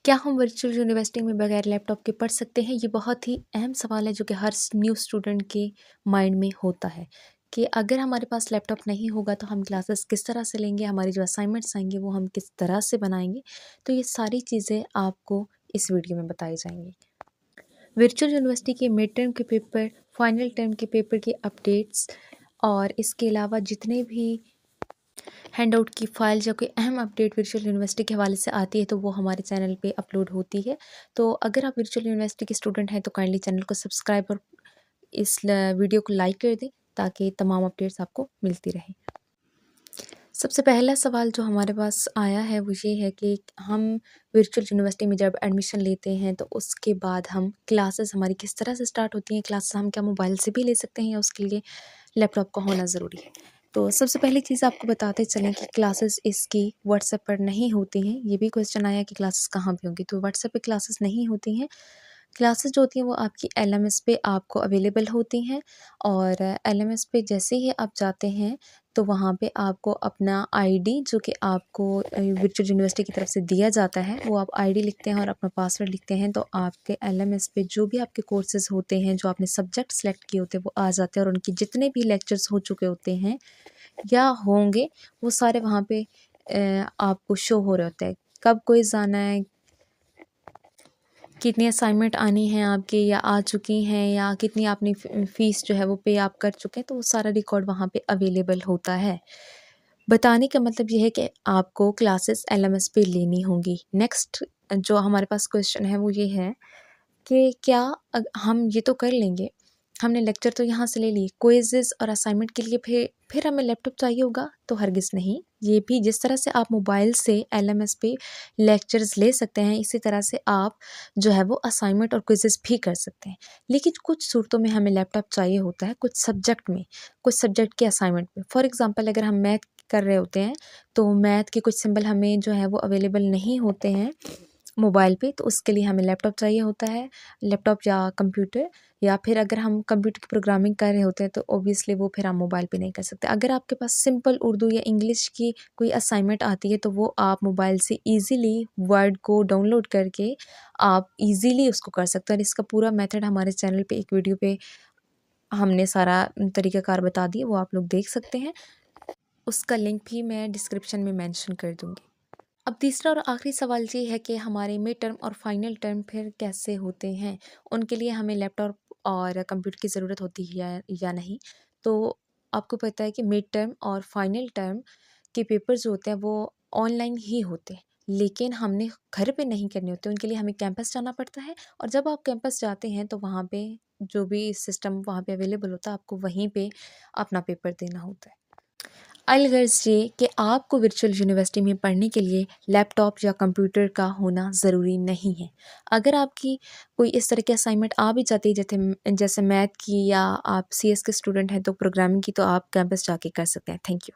क्या हम virtual university में बगैर लैपटॉप के पढ़ सकते हैं? ये बहुत ही अहम सवाल है जो कि हर न्यू स्टूडेंट के माइंड में होता है कि अगर हमारे पास लैपटॉप नहीं होगा तो हम क्लासेस किस तरह से लेंगे, हमारी जो असाइनमेंट्स आएँगे वो हम किस तरह से बनाएँगे। तो ये सारी चीज़ें आपको इस वीडियो में बताई जाएँगी। वर्चुअल यूनिवर्सिटी के मिड टर्म के पेपर, फाइनल टर्म के पेपर की अपडेट्स और इसके अलावा जितने भी हैंडआउट की फाइल या कोई अहम अपडेट वर्चुअल यूनिवर्सिटी के हवाले से आती है तो वो हमारे चैनल पे अपलोड होती है। तो अगर आप वर्चुअल यूनिवर्सिटी के स्टूडेंट हैं तो काइंडली चैनल को सब्सक्राइब और इस वीडियो को लाइक कर दें ताकि तमाम अपडेट्स आपको मिलती रहें। सबसे पहला सवाल जो हमारे पास आया है वो ये है कि हम वर्चुअल यूनिवर्सिटी में जब एडमिशन लेते हैं तो उसके बाद हम क्लासेस हमारी किस तरह से स्टार्ट होती हैं। क्लासेस हम क्या मोबाइल से भी ले सकते हैं या उसके लिए लैपटॉप का होना ज़रूरी है। तो सबसे पहली चीज़ आपको बताते चलें कि क्लासेस इसकी व्हाट्सएप पर नहीं होती हैं। ये भी क्वेश्चन आया कि क्लासेस कहाँ पे होंगी, तो व्हाट्सएप पे क्लासेस नहीं होती हैं। क्लासेस जो होती हैं वो आपकी एलएमएस पे आपको अवेलेबल होती हैं और एलएमएस पे जैसे ही आप जाते हैं तो वहाँ पे आपको अपना आईडी जो कि आपको वर्चुअल यूनिवर्सिटी की तरफ से दिया जाता है वो आप आईडी लिखते हैं और अपना पासवर्ड लिखते हैं तो आपके एलएमएस पे जो भी आपके कोर्सेज़ होते हैं, जो आपने सब्जेक्ट सेलेक्ट किए होते हैं वो आ जाते हैं और उनके जितने भी लेक्चर्स हो चुके होते हैं या होंगे वो सारे वहाँ पे आपको शो हो रहे होते हैं। कब क्विज़ आना है, कितनी असाइनमेंट आनी है आपकी या आ चुकी हैं या कितनी आपने फ़ीस जो है वो पे आप कर चुके हैं, तो वो सारा रिकॉर्ड वहाँ पे अवेलेबल होता है। बताने का मतलब ये है कि आपको क्लासेस एलएमएस पे लेनी होंगी। नेक्स्ट जो हमारे पास क्वेश्चन है वो ये है कि क्या हम ये तो कर लेंगे, हमने लेक्चर तो यहाँ से ले लिए, क्विज़ेज़ और असाइनमेंट के लिए फिर हमें लैपटॉप चाहिए होगा? तो हरगिज़ नहीं। ये भी जिस तरह से आप मोबाइल से एलएमएस पे लेक्चर्स ले सकते हैं, इसी तरह से आप जो है वो असाइनमेंट और क्विज़ेज़ भी कर सकते हैं। लेकिन कुछ सूरतों में हमें लैपटॉप चाहिए होता है, कुछ सब्जेक्ट में, कुछ सब्जेक्ट के असाइनमेंट में। फॉर एग्ज़ाम्पल अगर हम मैथ कर रहे होते हैं, तो मैथ के कुछ सिंबल हमें जो है वो अवेलेबल नहीं होते हैं मोबाइल पे, तो उसके लिए हमें लैपटॉप चाहिए होता है, लैपटॉप या कंप्यूटर। या फिर अगर हम कंप्यूटर की प्रोग्रामिंग कर रहे होते हैं तो ऑब्वियसली वो फिर हम मोबाइल पे नहीं कर सकते। अगर आपके पास सिंपल उर्दू या इंग्लिश की कोई असाइनमेंट आती है तो वो आप मोबाइल से ईज़िली वर्ड को डाउनलोड करके आप ईज़िली उसको कर सकते हैं और इसका पूरा मेथड हमारे चैनल पे एक वीडियो पे हमने सारा तरीक़ाकार बता दिया, वो आप लोग देख सकते हैं। उसका लिंक भी मैं डिस्क्रिप्शन में मेंशन कर दूँगी। अब तीसरा और आखिरी सवाल ये है कि हमारे मिड टर्म और फाइनल टर्म फिर कैसे होते हैं? उनके लिए हमें लैपटॉप और कंप्यूटर की ज़रूरत होती है या नहीं? तो आपको पता है कि मिड टर्म और फाइनल टर्म के पेपर जो होते हैं वो ऑनलाइन ही होते हैं, लेकिन हमने घर पे नहीं करने होते, उनके लिए हमें कैंपस जाना पड़ता है और जब आप कैंपस जाते हैं तो वहाँ पे जो भी सिस्टम वहाँ पे अवेलेबल होता है, आपको वहीं पे अपना पेपर देना होता है। अलगर्ज़ ये कि आपको वर्चुअल यूनिवर्सिटी में पढ़ने के लिए लैपटॉप या कंप्यूटर का होना ज़रूरी नहीं है। अगर आपकी कोई इस तरह की असाइनमेंट आ भी जाती है जैसे मैथ की या आप सीएस के स्टूडेंट हैं तो प्रोग्रामिंग की, तो आप कैंपस जाके कर सकते हैं। Thank you.